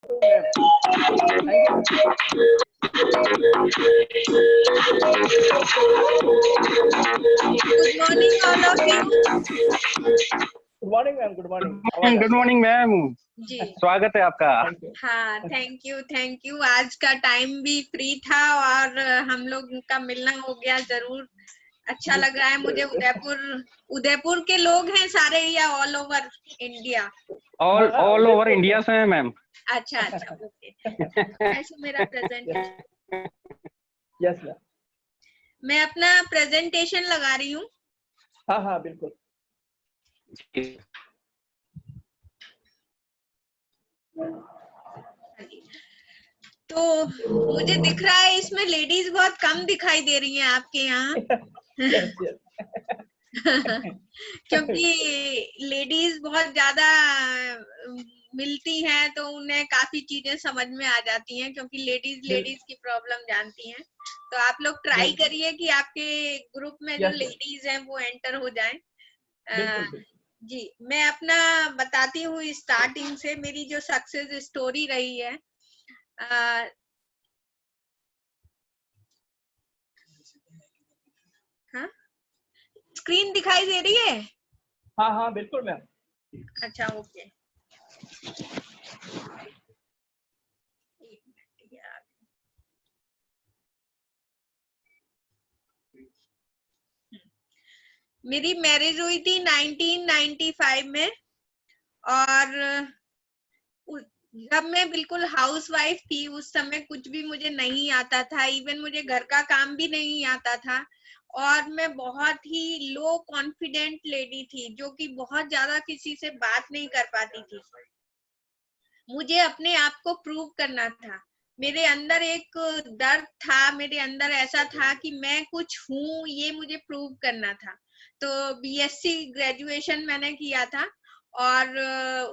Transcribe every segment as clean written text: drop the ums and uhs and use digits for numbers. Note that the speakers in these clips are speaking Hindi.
Good morning, all of you. Good morning ma'am, good morning. Good morning ma'am जी स्वागत है आपका। हाँ, थैंक यू। आज का टाइम भी फ्री था और हम लोग का मिलना हो गया। जरूर अच्छा लग रहा है मुझे। उदयपुर के लोग हैं सारे या all over India? All over India से हैं मैम। अच्छा ओके। ऐसे मेरा प्रेजेंटेशन, यस मैम। मैं अपना प्रेजेंटेशन लगा रही हूँ। हाँ बिल्कुल। तो मुझे दिख रहा है इसमें लेडीज बहुत कम दिखाई दे रही हैं आपके यहाँ। क्योंकि लेडीज बहुत ज्यादा मिलती हैं तो उन्हें काफी चीजें समझ में आ जाती हैं, क्योंकि लेडीज की प्रॉब्लम जानती हैं। तो आप लोग ट्राई करिए कि आपके ग्रुप में जो लेडीज हैं वो एंटर हो जाएं। जी, मैं अपना बताती हूँ स्टार्टिंग से, मेरी जो सक्सेस स्टोरी रही है। हाँ, स्क्रीन दिखाई दे रही है? हाँ बिल्कुल मैम। अच्छा ओके। मेरी मैरिज हुई थी 1995 में, और जब मैं बिल्कुल हाउसवाइफ थी उस समय कुछ भी मुझे नहीं आता था। इवन मुझे घर का काम भी नहीं आता था, और मैं बहुत ही लो कॉन्फिडेंट लेडी थी, जो कि बहुत ज्यादा किसी से बात नहीं कर पाती थी। मुझे अपने आप को प्रूव करना था। मेरे अंदर एक दर्द था, मेरे अंदर ऐसा था कि मैं कुछ हूँ, ये मुझे प्रूव करना था। तो बीएससी ग्रेजुएशन मैंने किया था, और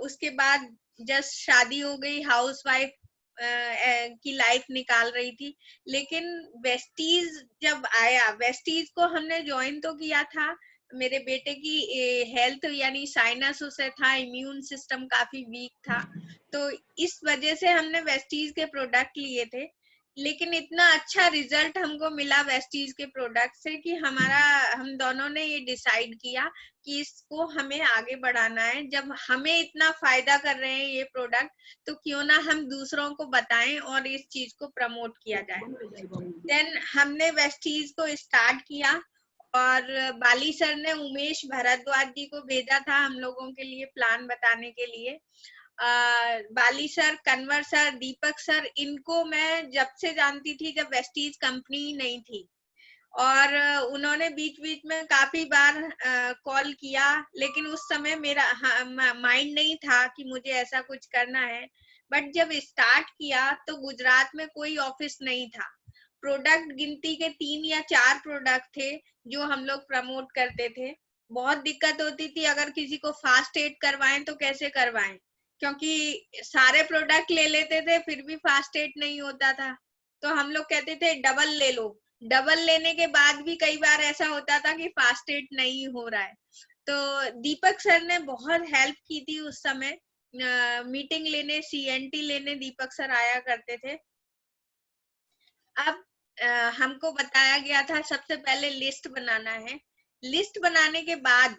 उसके बाद जस्ट शादी हो गई, हाउसवाइफ की लाइफ निकाल रही थी। लेकिन वेस्टीज जब आया, वेस्टीज को हमने ज्वाइन तो किया था। मेरे बेटे की हेल्थ यानी साइनस उसे था, इम्यून सिस्टम काफी वीक था, तो इस वजह से हमने वेस्टीज के प्रोडक्ट लिए थे। लेकिन इतना अच्छा रिजल्ट हमको मिला वेस्टीज के प्रोडक्ट से कि हम दोनों ने ये डिसाइड किया कि इसको हमें आगे बढ़ाना है। जब हमें इतना फायदा कर रहे हैं ये प्रोडक्ट, तो क्यों ना हम दूसरों को बताएं और इस चीज को प्रमोट किया जाए। देन हमने वेस्टीज को स्टार्ट किया, और बाली सर ने उमेश भारद्वाज जी को भेजा था हम लोगों के लिए प्लान बताने के लिए। बाली सर, कन्वर सर, दीपक सर, इनको मैं जब से जानती थी जब वेस्टीज कंपनी नहीं थी, और उन्होंने बीच बीच में काफी बार कॉल किया, लेकिन उस समय मेरा माइंड नहीं था कि मुझे ऐसा कुछ करना है। बट जब स्टार्ट किया तो गुजरात में कोई ऑफिस नहीं था। प्रोडक्ट गिनती के 3 या 4 प्रोडक्ट थे जो हम लोग प्रमोट करते थे। बहुत दिक्कत होती थी, अगर किसी को फास्ट एड करवाएं तो कैसे करवाएं, क्योंकि सारे प्रोडक्ट ले लेते थे फिर भी फास्ट एड नहीं होता था। तो हम लोग कहते थे डबल ले लो। डबल लेने के बाद भी कई बार ऐसा होता था कि फास्ट एड नहीं हो रहा है। तो दीपक सर ने बहुत हेल्प की थी उस समय। मीटिंग लेने, सीएनटी लेने दीपक सर आया करते थे। अब हमको बताया गया था सबसे पहले लिस्ट बनाना है। लिस्ट बनाने के बाद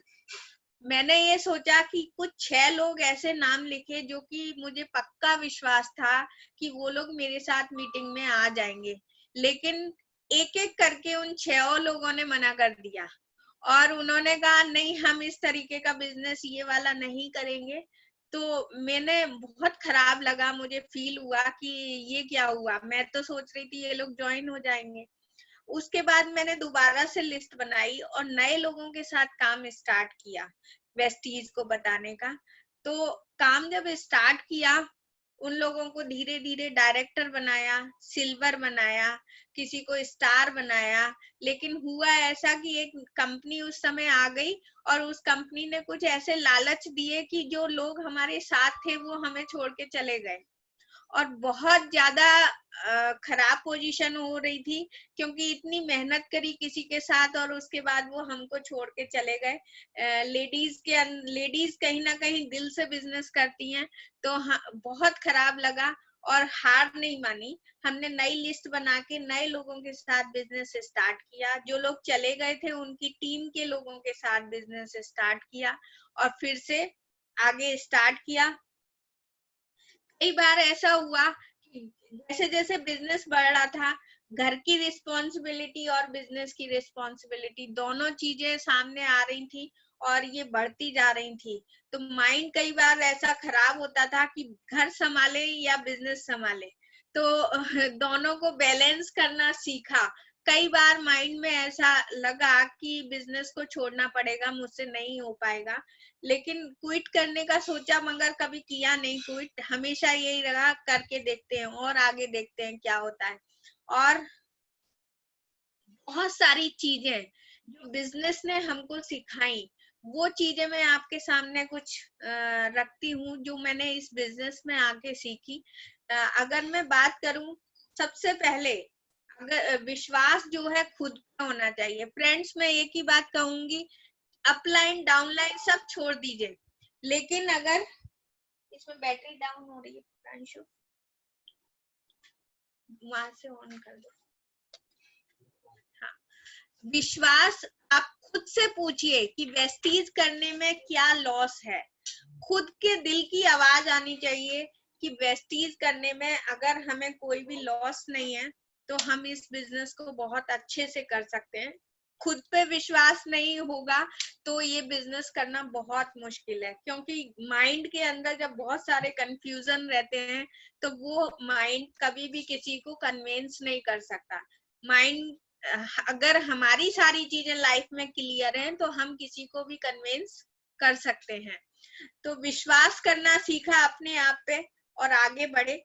मैंने ये सोचा कि कुछ 6 लोग ऐसे नाम लिखे जो कि मुझे पक्का विश्वास था कि वो लोग मेरे साथ मीटिंग में आ जाएंगे। लेकिन एक एक करके उन 6 लोगों ने मना कर दिया, और उन्होंने कहा नहीं, हम इस तरीके का बिजनेस ये वाला नहीं करेंगे। तो मैंने बहुत खराब लगा, मुझे फील हुआ कि ये क्या हुआ। मैं तो सोच रही थी ये लोग ज्वाइन हो जाएंगे। उसके बाद मैंने दोबारा से लिस्ट बनाई और नए लोगों के साथ काम स्टार्ट किया वेस्टीज को बताने का। तो काम जब स्टार्ट किया, उन लोगों को धीरे धीरे डायरेक्टर बनाया, सिल्वर बनाया, किसी को स्टार बनाया। लेकिन हुआ ऐसा कि एक कंपनी उस समय आ गई, और उस कंपनी ने कुछ ऐसे लालच दिए कि जो लोग हमारे साथ थे वो हमें छोड़ के चले गए। और बहुत ज्यादा खराब पोजीशन हो रही थी, क्योंकि इतनी मेहनत करी किसी के साथ और उसके बाद वो हमको छोड़ के चले गए। लेडीज कहीं ना कहीं दिल से बिजनेस करती हैं, तो बहुत खराब लगा और हार नहीं मानी। हमने नई लिस्ट बना के नए लोगों के साथ बिजनेस स्टार्ट किया। जो लोग चले गए थे उनकी टीम के लोगों के साथ बिजनेस स्टार्ट किया और फिर से आगे स्टार्ट किया। कई बार ऐसा हुआ कि जैसे जैसे बिजनेस बढ़ रहा था, घर की रिस्पॉन्सिबिलिटी और बिजनेस की रिस्पॉन्सिबिलिटी दोनों चीजें सामने आ रही थी और ये बढ़ती जा रही थी। तो माइंड कई बार ऐसा खराब होता था कि घर संभाले या बिजनेस संभाले, तो दोनों को बैलेंस करना सीखा। कई बार माइंड में ऐसा लगा कि बिजनेस को छोड़ना पड़ेगा, मुझसे नहीं हो पाएगा, लेकिन क्विट करने का सोचा मगर कभी किया नहीं क्विट। हमेशा यही रहा, करके देखते हैं और आगे देखते हैं क्या होता है। और बहुत सारी चीजें जो बिजनेस ने हमको सिखाई, वो चीजें मैं आपके सामने कुछ रखती हूँ जो मैंने इस बिजनेस में आके सीखी। अगर मैं बात करूं, सबसे पहले अगर विश्वास जो है खुद पे होना चाहिए। फ्रेंड्स, मैं एक ही बात कहूंगी, अपलाइन डाउनलाइन सब छोड़ दीजिए, लेकिन अगर इसमें बैटरी डाउन हो रही है, प्रांशु वहां से ऑन कर दो। हाँ, विश्वास आप खुद से पूछिए कि वेस्टीज करने में क्या लॉस है। खुद के दिल की आवाज आनी चाहिए कि वेस्टीज करने में अगर हमें कोई भी लॉस नहीं है तो हम इस बिजनेस को बहुत अच्छे से कर सकते हैं। खुद पे विश्वास नहीं होगा तो ये बिजनेस करना बहुत मुश्किल है, क्योंकि माइंड के अंदर जब बहुत सारे कंफ्यूजन रहते हैं तो वो माइंड कभी भी किसी को कन्विंस नहीं कर सकता। माइंड अगर हमारी सारी चीजें लाइफ में क्लियर हैं तो हम किसी को भी कन्विंस कर सकते हैं। तो विश्वास करना सीखा अपने आप पे और आगे बढ़े।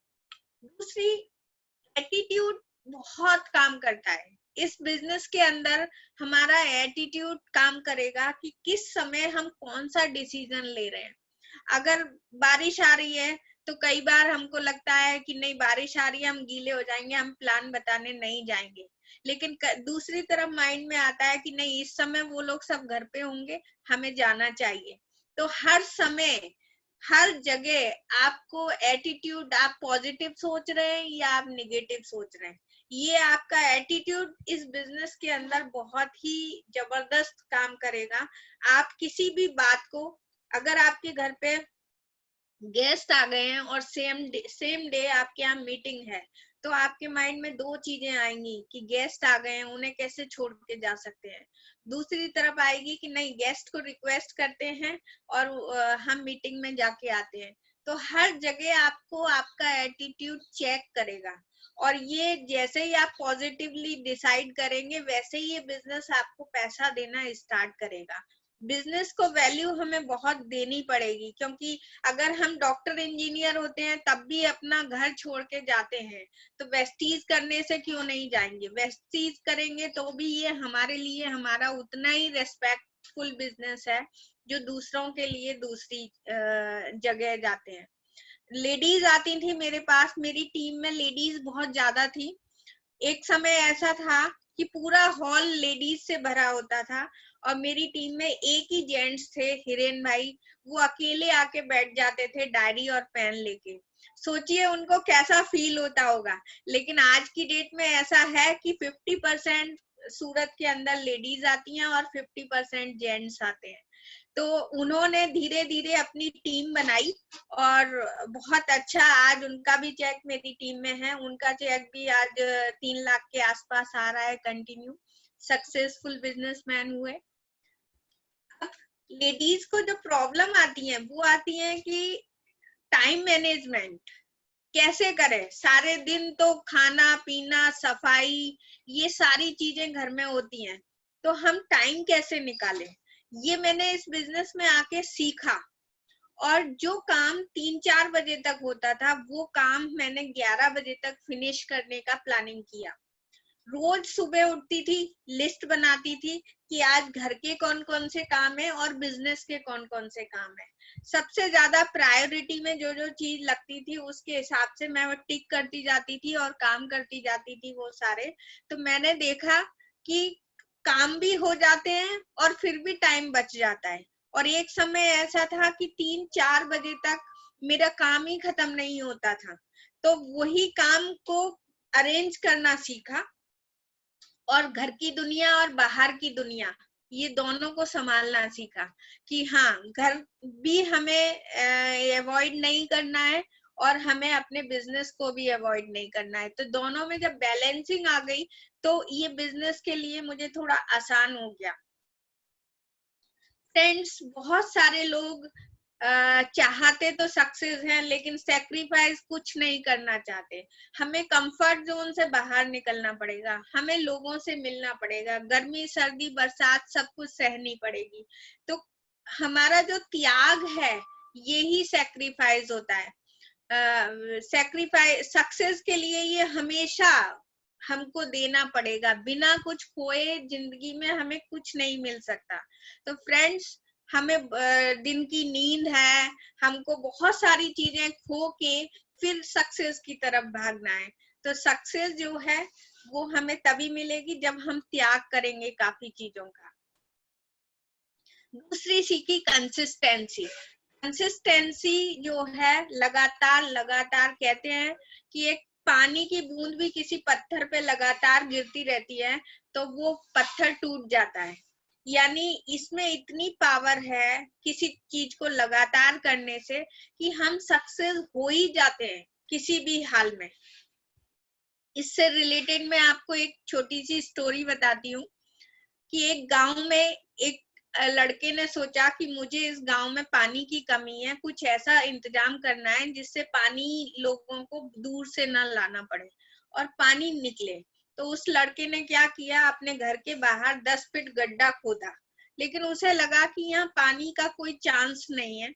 दूसरी, एटीट्यूड बहुत काम करता है इस बिजनेस के अंदर। हमारा एटीट्यूड काम करेगा कि किस समय हम कौन सा डिसीजन ले रहे हैं। अगर बारिश आ रही है तो कई बार हमको लगता है कि नहीं, बारिश आ रही है, हम गीले हो जाएंगे, हम प्लान बताने नहीं जाएंगे। लेकिन दूसरी तरफ माइंड में आता है कि नहीं, इस समय वो लोग सब घर पे होंगे, हमें जाना चाहिए। तो हर समय हर जगह आपको एटीट्यूड, आप पॉजिटिव सोच रहे हैं या आप निगेटिव सोच रहे हैं, ये आपका एटीट्यूड इस बिजनेस के अंदर बहुत ही जबरदस्त काम करेगा। आप किसी भी बात को, अगर आपके घर पे गेस्ट आ गए हैं और सेम डे आपके यहाँ मीटिंग है, तो आपके माइंड में दो चीजें आएंगी कि गेस्ट आ गए हैं, उन्हें कैसे छोड़ के जा सकते हैं। दूसरी तरफ आएगी कि नहीं, गेस्ट को रिक्वेस्ट करते हैं और हम मीटिंग में जाके आते हैं। तो हर जगह आपको आपका एटीट्यूड चेक करेगा, और ये जैसे ही आप पॉजिटिवली डिसाइड करेंगे वैसे ही ये बिजनेस आपको पैसा देना स्टार्ट करेगा। बिजनेस को वैल्यू हमें बहुत देनी पड़ेगी, क्योंकि अगर हम डॉक्टर इंजीनियर होते हैं तब भी अपना घर छोड़ के जाते हैं, तो वेस्टीज करने से क्यों नहीं जाएंगे? वेस्टीज करेंगे तो भी ये हमारे लिए हमारा उतना ही रेस्पेक्टफुल बिजनेस है जो दूसरों के लिए दूसरी जगह जाते हैं। लेडीज आती थी मेरे पास, मेरी टीम में लेडीज बहुत ज्यादा थी। एक समय ऐसा था कि पूरा हॉल लेडीज से भरा होता था और मेरी टीम में एक ही जेंट्स थे, हिरेन भाई। वो अकेले आके बैठ जाते थे डायरी और पेन लेके। सोचिए उनको कैसा फील होता होगा। लेकिन आज की डेट में ऐसा है कि 50% सूरत के अंदर लेडीज आती हैं और 50% जेंट्स आते हैं। तो उन्होंने धीरे धीरे अपनी टीम बनाई और बहुत अच्छा, आज उनका भी चेक मेरी टीम में है। उनका चेक भी आज 3 लाख के आसपास आ रहा है कंटिन्यू। सक्सेसफुल बिजनेसमैन हुए। लेडीज को जो प्रॉब्लम आती है वो आती है कि टाइम मैनेजमेंट कैसे करें। सारे दिन तो खाना पीना सफाई ये सारी चीजें घर में होती हैं, तो हम टाइम कैसे निकालें, ये मैंने इस बिजनेस में आके सीखा। और जो काम 3-4 बजे तक होता था वो काम मैंने 11 बजे तक फिनिश करने का प्लानिंग किया। रोज सुबह उठती थी, लिस्ट बनाती थी कि आज घर के कौन कौन से काम है और बिजनेस के कौन कौन से काम है। सबसे ज्यादा प्रायोरिटी में जो जो चीज लगती थी उसके हिसाब से मैं वो टिक करती जाती थी और काम करती जाती थी वो सारे। तो मैंने देखा कि काम भी हो जाते हैं और फिर भी टाइम बच जाता है। और एक समय ऐसा था कि 3-4 बजे तक मेरा काम ही खत्म नहीं होता था। तो वही काम को अरेंज करना सीखा और घर की दुनिया और बाहर की दुनिया ये दोनों को संभालना सीखा कि हाँ, घर भी हमें अवॉइड नहीं करना है और हमें अपने बिजनेस को भी अवॉइड नहीं करना है। तो दोनों में जब बैलेंसिंग आ गई तो ये बिजनेस के लिए मुझे थोड़ा आसान हो गया। फ्रेंड्स, बहुत सारे लोग चाहते तो सक्सेस हैं लेकिन सेक्रीफाइस कुछ नहीं करना चाहते। हमें कंफर्ट जोन से बाहर निकलना पड़ेगा, हमें लोगों से मिलना पड़ेगा, गर्मी सर्दी बरसात सब कुछ सहनी पड़ेगी। तो हमारा जो त्याग है यही सेक्रीफाइस होता है। सेक्रीफाइस सक्सेस के लिए ये हमेशा हमको देना पड़ेगा। बिना कुछ खोए जिंदगी में हमें कुछ नहीं मिल सकता। तो फ्रेंड्स, हमें दिन की नींद है, हमको बहुत सारी चीजें खो के फिर सक्सेस की तरफ भागना है। तो सक्सेस जो है वो हमें तभी मिलेगी जब हम त्याग करेंगे काफी चीजों का। दूसरी सीखी कंसिस्टेंसी। कंसिस्टेंसी जो है लगातार लगातार कहते हैं कि एक पानी की बूंद भी किसी पत्थर पे लगातार गिरती रहती है तो वो पत्थर टूट जाता है। यानी इसमें इतनी पावर है किसी चीज को लगातार करने से कि हम सक्सेस हो ही जाते हैं किसी भी हाल में। इससे रिलेटेड मैं आपको एक छोटी सी स्टोरी बताती हूँ कि एक गांव में एक लड़के ने सोचा कि मुझे इस गांव में पानी की कमी है, कुछ ऐसा इंतजाम करना है जिससे पानी लोगों को दूर से न लाना पड़े और पानी निकले। तो उस लड़के ने क्या किया, अपने घर के बाहर 10 फीट गड्ढा खोदा, लेकिन उसे लगा कि यहाँ पानी का कोई चांस नहीं है।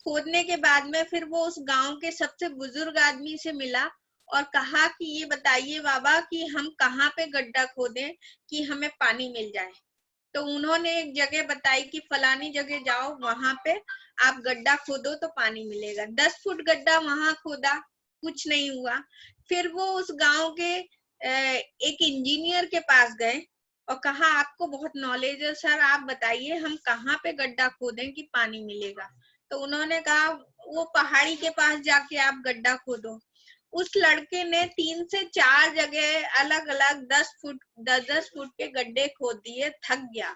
खोदने के बाद में फिर वो उस गांव के सबसे बुजुर्ग आदमी से मिला और कहा कि ये बताइए बाबा कि हम कहाँ पे गड्ढा खोदें कि हमें पानी मिल जाए। तो उन्होंने एक जगह बताई कि फलानी जगह जाओ, वहां पे आप गड्ढा खोदो तो पानी मिलेगा। 10 फुट गड्ढा वहां खोदा, कुछ नहीं हुआ। फिर वो उस गांव के एक इंजीनियर के पास गए और कहा आपको बहुत नॉलेज है सर, आप बताइए हम कहाँ पे गड्ढा खोदें कि पानी मिलेगा। तो उन्होंने कहा वो पहाड़ी के पास जाके आप गड्ढा खोदो। उस लड़के ने 3 से 4 जगह अलग अलग 10 फुट के गड्ढे खोद दिए, थक गया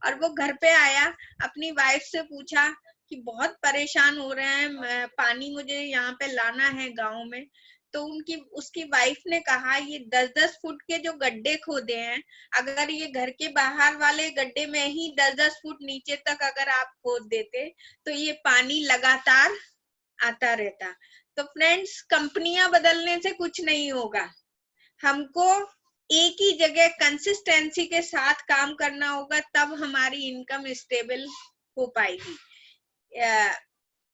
और वो घर पे आया, अपनी वाइफ से पूछा कि बहुत परेशान हो रहे हैं, पानी मुझे यहाँ पे लाना है गांव में। तो उसकी वाइफ ने कहा ये 10-10 फुट के जो गड्ढे खोदे हैं, अगर ये घर के बाहर वाले गड्ढे में ही 10-10 फुट नीचे तक अगर आप खोद देते तो ये पानी लगातार आता रहता। तो फ्रेंड्स, कंपनियां बदलने से कुछ नहीं होगा, हमको एक ही जगह कंसिस्टेंसी के साथ काम करना होगा, तब हमारी इनकम स्टेबल हो पाएगी।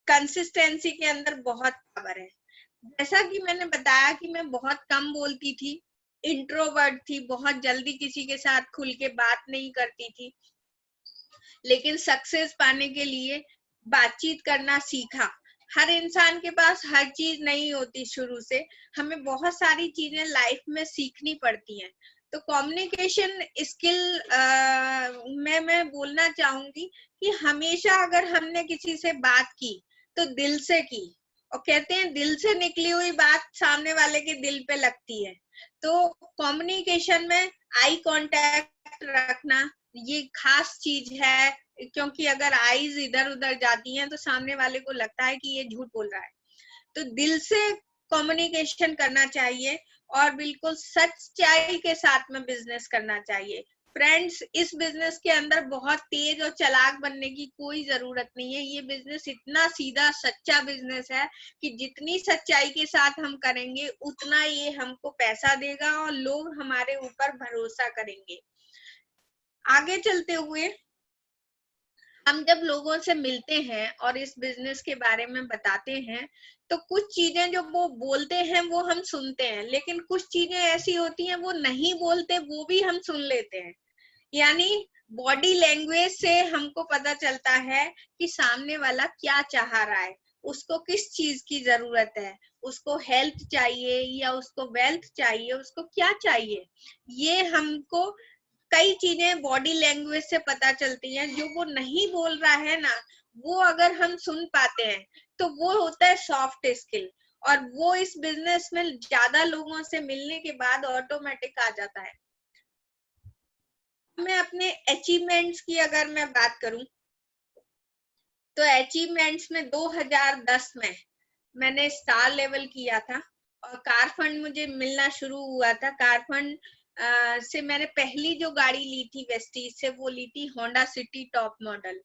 कंसिस्टेंसी के अंदर बहुत पावर है। जैसा कि मैंने बताया कि मैं बहुत कम बोलती थी, इंट्रोवर्ट थी, बहुत जल्दी किसी के साथ खुल के बात नहीं करती थी, लेकिन सक्सेस पाने के लिए बातचीत करना सीखा। हर इंसान के पास हर चीज नहीं होती शुरू से, हमें बहुत सारी चीजें लाइफ में सीखनी पड़ती हैं। तो कम्युनिकेशन स्किल मैं बोलना चाहूंगी कि हमेशा अगर हमने किसी से बात की तो दिल से की, और कहते हैं दिल से निकली हुई बात सामने वाले के दिल पे लगती है। तो कम्युनिकेशन में आई कांटेक्ट रखना ये खास चीज है, क्योंकि अगर आईज इधर उधर जाती हैं तो सामने वाले को लगता है कि ये झूठ बोल रहा है। तो दिल से कम्युनिकेशन करना चाहिए और बिल्कुल सच्चाई के साथ में बिजनेस करना चाहिए। फ्रेंड्स, इस बिजनेस के अंदर बहुत तेज और चालाक बनने की कोई जरूरत नहीं है। ये बिजनेस इतना सीधा सच्चा बिजनेस है कि जितनी सच्चाई के साथ हम करेंगे उतना ये हमको पैसा देगा और लोग हमारे ऊपर भरोसा करेंगे। आगे चलते हुए हम जब लोगों से मिलते हैं और इस बिजनेस के बारे में बताते हैं तो कुछ चीजें जो वो बोलते हैं वो हम सुनते हैं, लेकिन कुछ चीजें ऐसी होती हैं वो नहीं बोलते, वो भी हम सुन लेते हैं। यानी बॉडी लैंग्वेज से हमको पता चलता है कि सामने वाला क्या चाह रहा है, उसको किस चीज की जरूरत है, उसको हेल्थ चाहिए या उसको वेल्थ चाहिए, उसको क्या चाहिए। ये हमको कई चीजें बॉडी लैंग्वेज से पता चलती हैं। जो वो नहीं बोल रहा है ना, वो अगर हम सुन पाते हैं तो वो होता है सॉफ्ट स्किल, और वो इस बिजनेस में ज्यादा लोगों से मिलने के बाद ऑटोमेटिक आ जाता है। मैं अपने अचीवमेंट्स की अगर मैं बात करूं तो अचीवमेंट्स में 2010 में मैंने स्टार लेवल किया था और कार फंड मुझे मिलना शुरू हुआ था। कार फंड से मैंने पहली जो गाड़ी ली थी वेस्टीज से, वो ली थी होंडा सिटी टॉप मॉडल।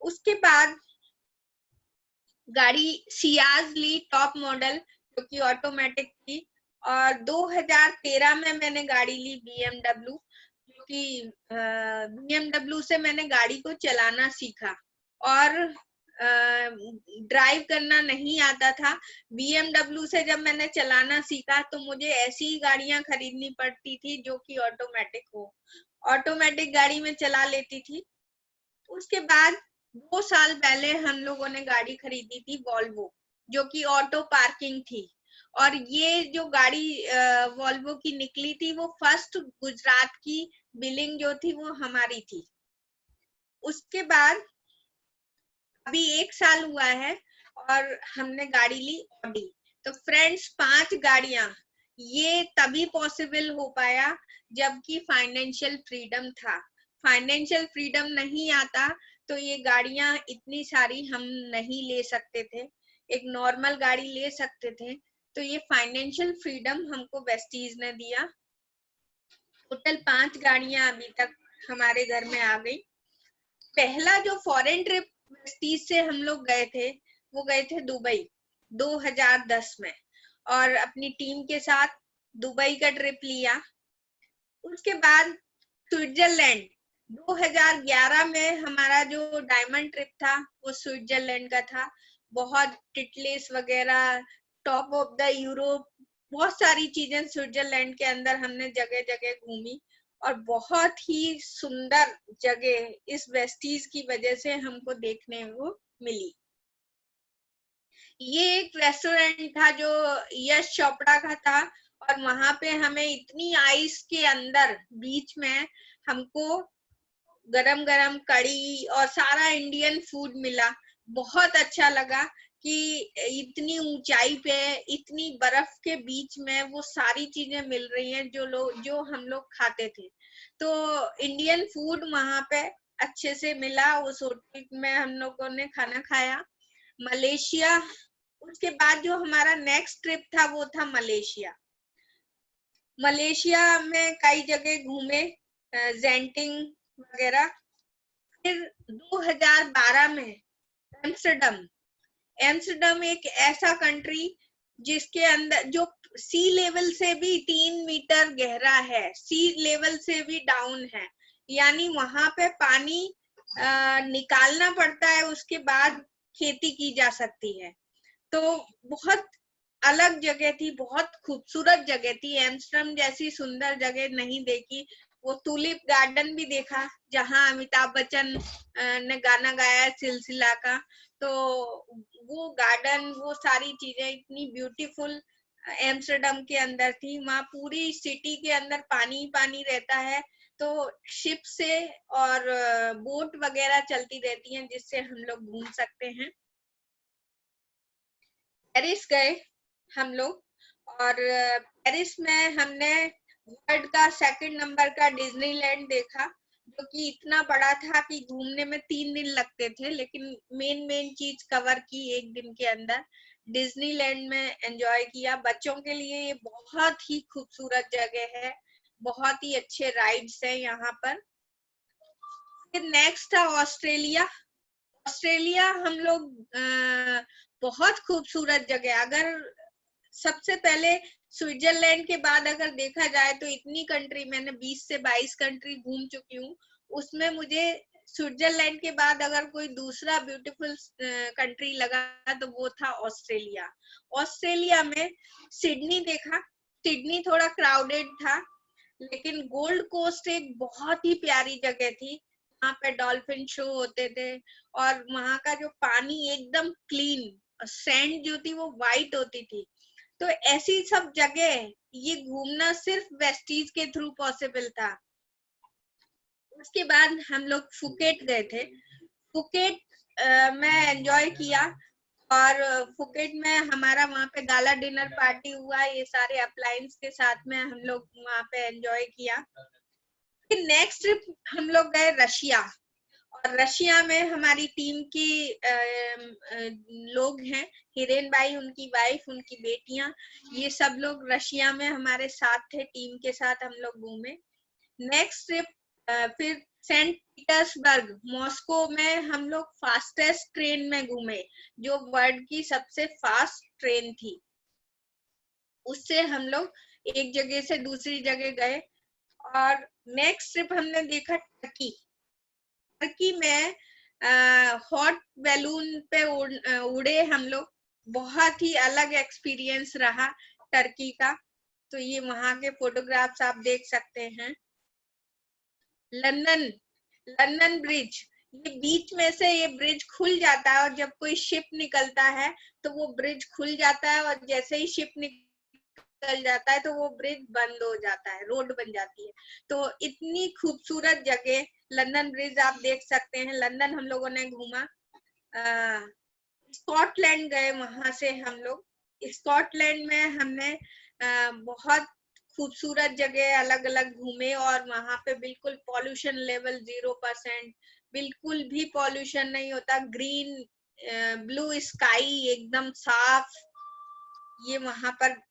उसके बाद गाड़ी सियाज ली टॉप मॉडल जो कि ऑटोमेटिक थी, और 2013 में मैंने गाड़ी ली BMW, जो कि BMW से मैंने गाड़ी को चलाना सीखा और ड्राइव करना नहीं आता था। BMW से जब मैंने चलाना सीखा तो मुझे ऐसी ही गाड़ियां खरीदनी पड़ती थी जो कि ऑटोमेटिक हो, ऑटोमेटिक गाड़ी में चला लेती थी। उसके बाद 2 साल पहले हम लोगों ने गाड़ी खरीदी थी वॉल्वो, जो कि ऑटो पार्किंग थी, और ये जो गाड़ी वॉल्वो की निकली थी वो फर्स्ट गुजरात की बिलिंग जो थी वो हमारी थी। उसके बाद अभी 1 साल हुआ है और हमने गाड़ी ली ऑडी। तो फ्रेंड्स 5 गाड़ियां ये तभी पॉसिबल हो पाया जबकि फाइनेंशियल फ्रीडम था। फाइनेंशियल फ्रीडम नहीं आता तो ये गाड़ियां इतनी सारी हम नहीं ले सकते थे, एक नॉर्मल गाड़ी ले सकते थे। तो ये फाइनेंशियल फ्रीडम हमको वेस्टीज ने दिया। टोटल 5 गाड़ियां अभी तक हमारे घर में आ गई। पहला जो फॉरेन ट्रिप वेस्टीज से हम लोग गए थे वो गए थे दुबई 2010 में, और अपनी टीम के साथ दुबई का ट्रिप लिया। उसके बाद स्विट्जरलैंड 2011 में हमारा जो डायमंड ट्रिप था वो स्विट्जरलैंड का था। बहुत टिटलिस वगैरह, टॉप ऑफ द यूरोप, बहुत सारी चीजें स्विट्जरलैंड के अंदर हमने जगह जगह घूमी, और बहुत ही सुंदर जगह इस वेस्टीज की वजह से हमको देखने को मिली। ये एक रेस्टोरेंट था जो यश चोपड़ा का था, और वहां पे हमें इतनी आइस के अंदर बीच में हमको गरम गरम कड़ी और सारा इंडियन फूड मिला। बहुत अच्छा लगा कि इतनी ऊंचाई पे इतनी बर्फ के बीच में वो सारी चीजें मिल रही हैं जो हम लोग खाते थे। तो इंडियन फूड वहां पे अच्छे से मिला। उस होटल में हम लोगों ने खाना खाया। मलेशिया, उसके बाद जो हमारा नेक्स्ट ट्रिप था वो था मलेशिया। मलेशिया में कई जगह घूमे, जेंटिंग वगैरह। फिर 2012 में एम्स्टर्डम एक ऐसा कंट्री जिसके अंदर जो सी लेवल से भी 3 मीटर गहरा है, सी लेवल से भी डाउन है, यानी वहां पे पानी निकालना पड़ता है, उसके बाद खेती की जा सकती है। तो बहुत अलग जगह थी, बहुत खूबसूरत जगह थी। एम्स्टर्डम जैसी सुंदर जगह नहीं देखी। वो टूलिप गार्डन भी देखा जहां अमिताभ बच्चन ने गाना गाया सिलसिला का। तो वो गार्डन, वो सारी चीजें इतनी ब्यूटीफुल एम्स्टर्डम के अंदर थी। वहां पूरी सिटी के अंदर पानी पानी रहता है, तो शिप से और बोट वगैरह चलती रहती हैं जिससे हम लोग घूम सकते हैं। पेरिस गए हम लोग, और पेरिस में हमने वर्ल्ड का 2nd नंबर का डिज्नीलैंड देखा, जो कि इतना बड़ा था कि घूमने में 3 दिन लगते थे, लेकिन मेन चीज कवर की 1 दिन के अंदर। डिज्नीलैंड में एंजॉय किया। बच्चों के लिए ये बहुत ही खूबसूरत जगह है, बहुत ही अच्छे राइड्स हैं यहाँ पर। फिर नेक्स्ट था ऑस्ट्रेलिया। ऑस्ट्रेलिया हम लोग बहुत खूबसूरत जगह। अगर सबसे पहले स्विट्जरलैंड के बाद अगर देखा जाए तो इतनी कंट्री, मैंने 20 से 22 कंट्री घूम चुकी हूँ, उसमें मुझे स्विट्जरलैंड के बाद अगर कोई दूसरा ब्यूटीफुल कंट्री लगा तो वो था ऑस्ट्रेलिया। ऑस्ट्रेलिया में सिडनी देखा, सिडनी थोड़ा क्राउडेड था, लेकिन गोल्ड कोस्ट एक बहुत ही प्यारी जगह थी। वहां पे डॉल्फिन शो होते थे और वहां का जो पानी एकदम क्लीन, सैंड जो थी वो वाइट होती थी। तो ऐसी सब जगह ये घूमना सिर्फ वेस्टीज के थ्रू पॉसिबल था। उसके बाद हम लोग फुकेट गए थे। फुकेट में एंजॉय किया और फुकेट में हमारा वहाँ पे गाला डिनर पार्टी हुआ, ये सारे अप्लायंस के साथ में हम लोग वहाँ पे एंजॉय किया। फिर नेक्स्ट ट्रिप हम लोग गए रशिया, और रशिया में हमारी टीम की लोग हैं, हिरेन भाई, उनकी वाइफ, उनकी बेटियां, ये सब लोग रशिया में हमारे साथ थे, टीम के साथ हम लोग घूमे। नेक्स्ट ट्रिप फिर सेंट पीटर्सबर्ग, मॉस्को में हम लोग फास्टेस्ट ट्रेन में घूमे, जो वर्ल्ड की सबसे फास्ट ट्रेन थी। उससे हम लोग एक जगह से दूसरी जगह गए। और नेक्स्ट ट्रिप हमने देखा टर्की। टर्की में हॉट बैलून पे उड़े हम लोग, बहुत ही अलग एक्सपीरियंस रहा टर्की का। तो ये वहां के फोटोग्राफ्स आप देख सकते हैं। लंदन ब्रिज, ये बीच में से ये ब्रिज खुल जाता है और जब कोई शिप निकलता है तो वो ब्रिज खुल जाता है, और जैसे ही शिप निकल जाता है तो वो ब्रिज बंद हो जाता है, रोड बन जाती है। तो इतनी खूबसूरत जगह लंदन ब्रिज आप देख सकते हैं। लंदन हम लोगों ने घूमा। स्कॉटलैंड गए, वहां से हम लोग स्कॉटलैंड में हमने बहुत खूबसूरत जगह अलग अलग घूमे, और वहां पे बिल्कुल पॉल्यूशन लेवल 0%, बिल्कुल भी पॉल्यूशन नहीं होता, ग्रीन ब्लू स्काई एकदम साफ, ये वहां पर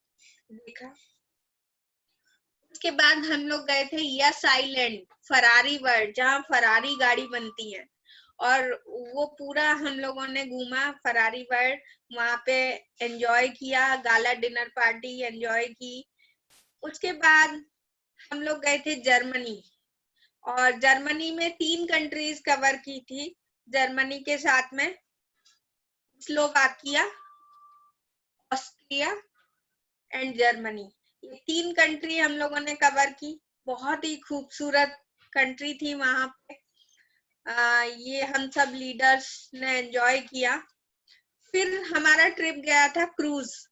देखा। उसके बाद हम लोग गए थे यस आइलैंड, फरारी वर्ल्ड, जहाँ फरारी गाड़ी बनती है, और वो पूरा हम लोगों ने घूमा फरारी वर्ल्ड। वहां पे एंजॉय किया, गाला डिनर पार्टी एंजॉय की। उसके बाद हम लोग गए थे जर्मनी, और जर्मनी में 3 कंट्रीज कवर की थी। जर्मनी के साथ में स्लोवाकिया, ऑस्ट्रिया एंड जर्मनी, ये 3 कंट्री हम लोगों ने कवर की। बहुत ही खूबसूरत कंट्री थी वहां पे। ये हम सब लीडर्स ने एंजॉय किया। फिर हमारा ट्रिप गया था क्रूज।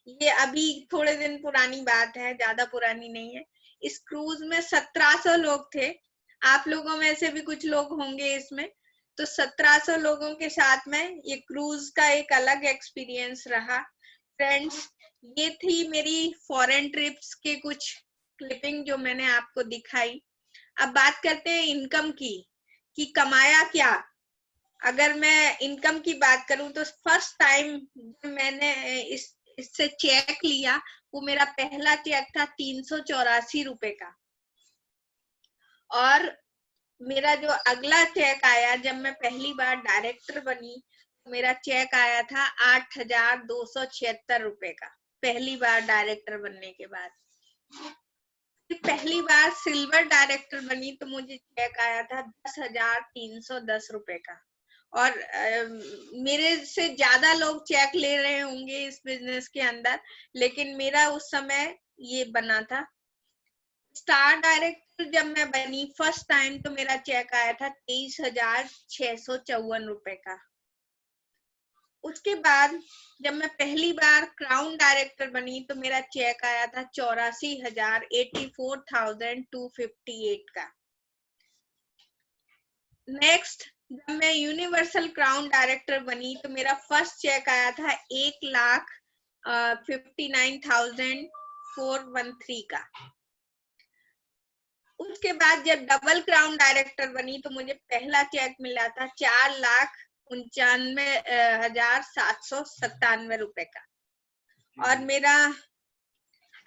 ये अभी थोड़े दिन पुरानी बात है, ज्यादा पुरानी नहीं है। इस क्रूज में 1700 लोग थे। आप लोगों में से भी कुछ लोग होंगे इसमें। तो 1700 लोगों के साथ में ये क्रूज का एक अलग एक्सपीरियंस रहा। फ्रेंड्स, ये थी मेरी फॉरेन ट्रिप्स के कुछ क्लिपिंग जो मैंने आपको दिखाई। अब बात करते हैं इनकम की, कि कमाया क्या। अगर मैं इनकम की बात करूं तो फर्स्ट टाइम मैंने इससे चेक लिया, वो मेरा पहला चेक था 384 रुपए का। और मेरा जो अगला चेक आया, जब मैं पहली बार डायरेक्टर बनी, मेरा चेक आया था 8,276 रुपए का, पहली बार डायरेक्टर बनने के बाद। पहली बार सिल्वर डायरेक्टर बनी तो मुझे चेक आया था 10,310 रुपए का। और मेरे से ज्यादा लोग चेक ले रहे होंगे इस बिजनेस के अंदर, लेकिन मेरा उस समय ये बना था। स्टार डायरेक्टर जब मैं बनी फर्स्ट टाइम, तो मेरा चेक आया था 23,654 रुपए का। उसके बाद जब मैं पहली बार क्राउन डायरेक्टर बनी तो मेरा चेक आया था 84,258 का। नेक्स्ट, जब मैं यूनिवर्सल क्राउन डायरेक्टर बनी तो मेरा फर्स्ट चेक आया था 1,59,413 का। उसके बाद जब डबल क्राउन डायरेक्टर बनी तो मुझे पहला चेक मिला था 4,95,797 रुपए का। और मेरा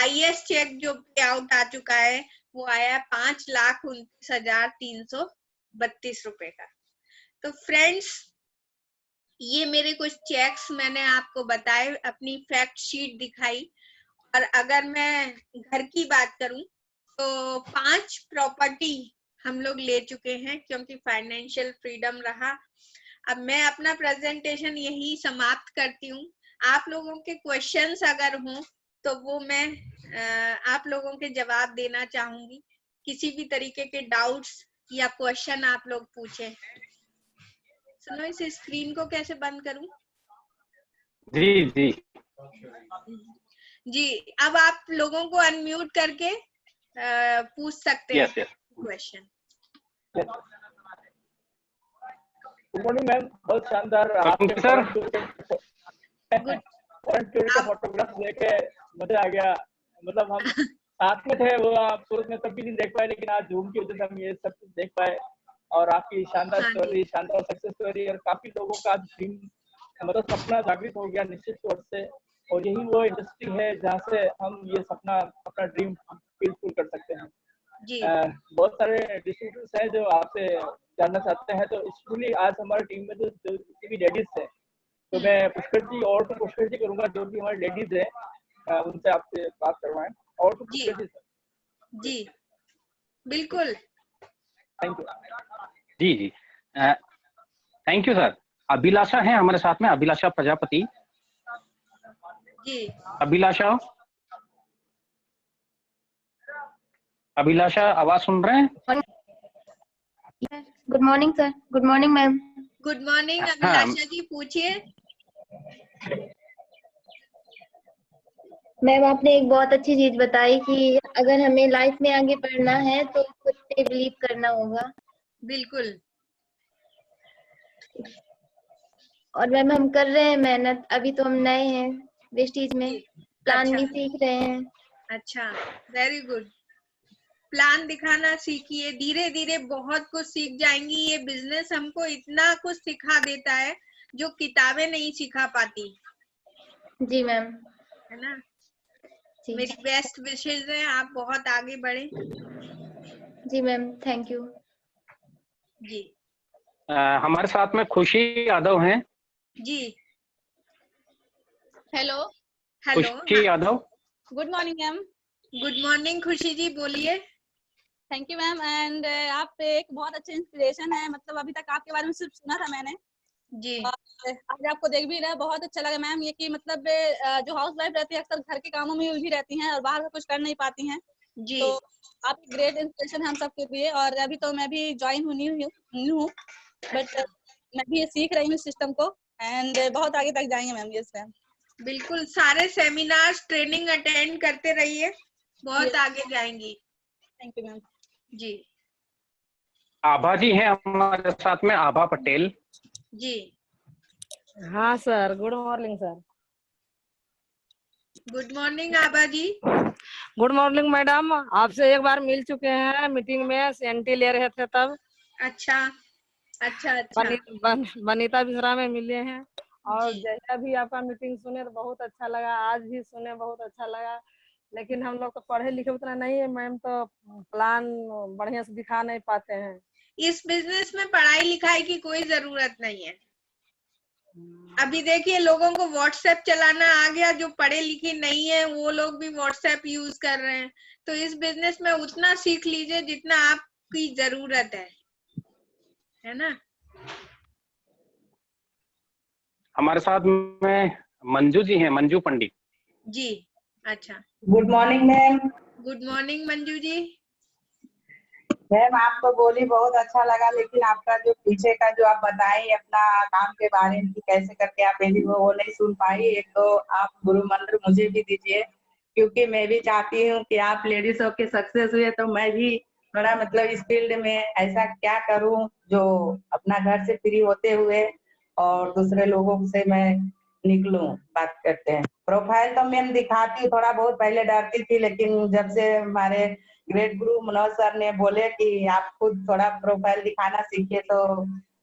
हाईएस्ट चेक जो पे आउट आ चुका है वो आया 5,29,332 रुपए का। तो फ्रेंड्स, ये मेरे कुछ चेक्स मैंने आपको बताए, अपनी फैक्ट शीट दिखाई। और अगर मैं घर की बात करूं तो 5 प्रॉपर्टी हम लोग ले चुके हैं, क्योंकि फाइनेंशियल फ्रीडम रहा। अब मैं अपना प्रेजेंटेशन यही समाप्त करती हूँ। आप लोगों के क्वेश्चंस अगर हों तो वो मैं आप लोगों के जवाब देना चाहूंगी। किसी भी तरीके के डाउट्स या क्वेश्चन आप लोग पूछें। सुनो, इस स्क्रीन को कैसे बंद करूं? जी जी जी, अब आप लोगों को अनम्यूट करके पूछ सकते हैं yes yes question. Good morning ma'am, बहुत शानदार आपके सर। का फोटोग्राफ लेके मजा आ गया। मतलब हम साथ में थे, वो आप सूरत में तब भी नहीं देख पाए, लेकिन आज जूम की वजह से हम ये सब कुछ देख पाए। और आपकी शानदार हाँ स्टोरी, शानदार सक्सेस स्टोरी, और काफी लोगों का ड्रीम मतलब सपना जागृत हो गया निश्चित तौर से। और यही वो इंडस्ट्री है जहाँ से हम ये सपना, अपना ड्रीम फुलफिल कर सकते हैं। जी। बहुत सारे डिस्ट्रीब्यूटर्स हैं जो आपसे जानना चाहते हैं, तो स्पेशली आज हमारी टीम में जो जितनी भी लेडीज है, तो मैं पुष्कर जी और तो पुष्कर जी करूंगा, जो भी हमारी लेडीज है उनसे आपसे बात करवाएं। और तो जी पुष्कर जी सर। जी बिल्कुल। Thank you. जी जी थैंक यू सर। अभिलाषा है हमारे साथ में, अभिलाषा प्रजापति। जी अभिलाषा, अभिलाषा आवाज सुन रहे हैं? Good morning sir. Good morning ma'am. Good morning हाँ। अभिलाषा जी, पूछिए। मैम, आपने एक बहुत अच्छी चीज बताई कि अगर हमें लाइफ में आगे बढ़ना है तो खुद पे बिलीव करना होगा। बिल्कुल। और मैम हम कर रहे हैं मेहनत। अभी तो हम नए हैं वेस्टीज में, प्लान अच्छा भी सीख रहे हैं। अच्छा, वेरी गुड। प्लान दिखाना सीखिए, धीरे धीरे बहुत कुछ सीख जाएंगी। ये बिजनेस हमको इतना कुछ सिखा देता है जो किताबें नहीं सिखा पाती, जी मैम। है ना। जी मेरी बेस्ट विशेष है, आप बहुत आगे बढ़े। जी मैम, थैंक यू। जी हमारे साथ में खुशी यादव हैं। जी। हेलो। हेलो। खुशी Yadav. Good morning ma'am. Good morning खुशी जी, बोलिए। Thank you ma'am. एंड आप एक बहुत अच्छे इंस्पिरेशन है। मतलब अभी तक आपके बारे में सिर्फ सुना था मैंने, जी और आज आपको देख भी रहा, बहुत अच्छा लगा मैम। ये कि मतलब जो हाउस वाइफ रहती है अक्सर घर के कामों में उलझी रहती हैं और बाहर का कुछ कर नहीं पाती हैं, जी तो आप ग्रेट इंस्पिरेशन है हम सबके लिए। और अभी तो मैं भी ज्वाइन हुई हूँ, बट मैं भी ये सीख रही हूँ सिस्टम को, एंड बहुत आगे तक जाएंगे मैम। यस मैम, बिल्कुल, सारे सेमिनार्स ट्रेनिंग अटेंड करते रहिए, बहुत Yes. आगे जाएंगी। Thank you ma'am. जी आभा जी हैं हमारे साथ में, आभा पटेल। जी। हाँ sir, good morning sir. Good morning Abha ji. Good morning madam, आपसे एक बार मिल चुके हैं मीटिंग में, सेंटी ले रहे थे तब। अच्छा अच्छा अच्छा। बनीता बिसरा में मिले हैं, और जी जैसा भी आपका मीटिंग सुने तो बहुत अच्छा लगा, आज भी सुने बहुत अच्छा लगा। लेकिन हम लोग तो पढ़े लिखे उतना नहीं है मैम, तो प्लान बढ़िया से दिखा नहीं पाते हैं। इस बिजनेस में पढ़ाई लिखाई की कोई जरूरत नहीं है। अभी देखिए, लोगों को व्हाट्सएप चलाना आ गया, जो पढ़े लिखे नहीं है वो लोग भी व्हाट्सएप यूज कर रहे हैं। तो इस बिजनेस में उतना सीख लीजिए जितना आपकी जरूरत है ना। हमारे साथ में मंजू जी हैं, मंजू पंडित। जी अच्छा। Good morning ma'am. Good morning Manju ji. Ma'am आपको बोली बहुत अच्छा लगा, लेकिन आपका जो पीछे का जो आप बताई अपना काम के बारे में कि कैसे करके आप मेरी वो नहीं सुन पाई। एक तो आप गुरु मंत्र मुझे भी दीजिए, क्योंकि मैं भी चाहती हूँ कि आप लेडीज होके सक्सेस हुए तो मैं भी थोड़ा मतलब इस फील्ड में ऐसा क्या करूँ जो अपना घर से फ्री होते हुए और दूसरे लोगों से मैं निकलूं। बात करते हैं, प्रोफाइल तो मैम दिखाती हूँ, थोड़ा बहुत पहले डरती थी, लेकिन जब से हमारे ग्रेट गुरु मनोज सर ने बोले कि आप खुद थोड़ा प्रोफाइल दिखाना सीखिए, तो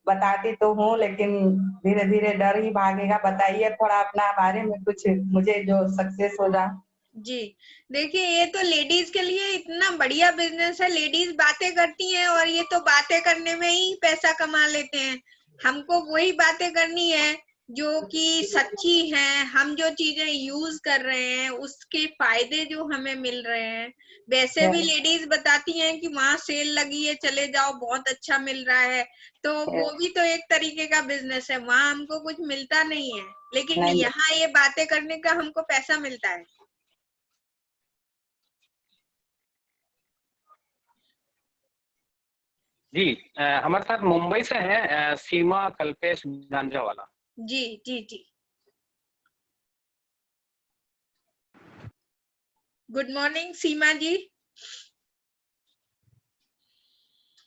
बताती तो हूँ, लेकिन धीरे धीरे डर ही भागेगा। बताइए थोड़ा अपना बारे में कुछ, मुझे जो सक्सेस हो जाए। जी देखिए, ये तो लेडीज के लिए इतना बढ़िया बिजनेस है। लेडीज बातें करती हैं और ये तो बातें करने में ही पैसा कमा लेते हैं। हमको वही बातें करनी है जो कि सच्ची हैं, हम जो चीजें यूज कर रहे हैं उसके फायदे जो हमें मिल रहे हैं। वैसे भी लेडीज बताती हैं कि वहाँ सेल लगी है, चले जाओ, बहुत अच्छा मिल रहा है। तो वो भी तो एक तरीके का बिजनेस है, वहाँ हमको कुछ मिलता नहीं है, लेकिन नहीं। यहाँ ये बातें करने का हमको पैसा मिलता है। जी, हमारे साथ मुंबई से है सीमा कल्पेश गांजावाला। जी जी जी, गुड मॉर्निंग सीमा जी।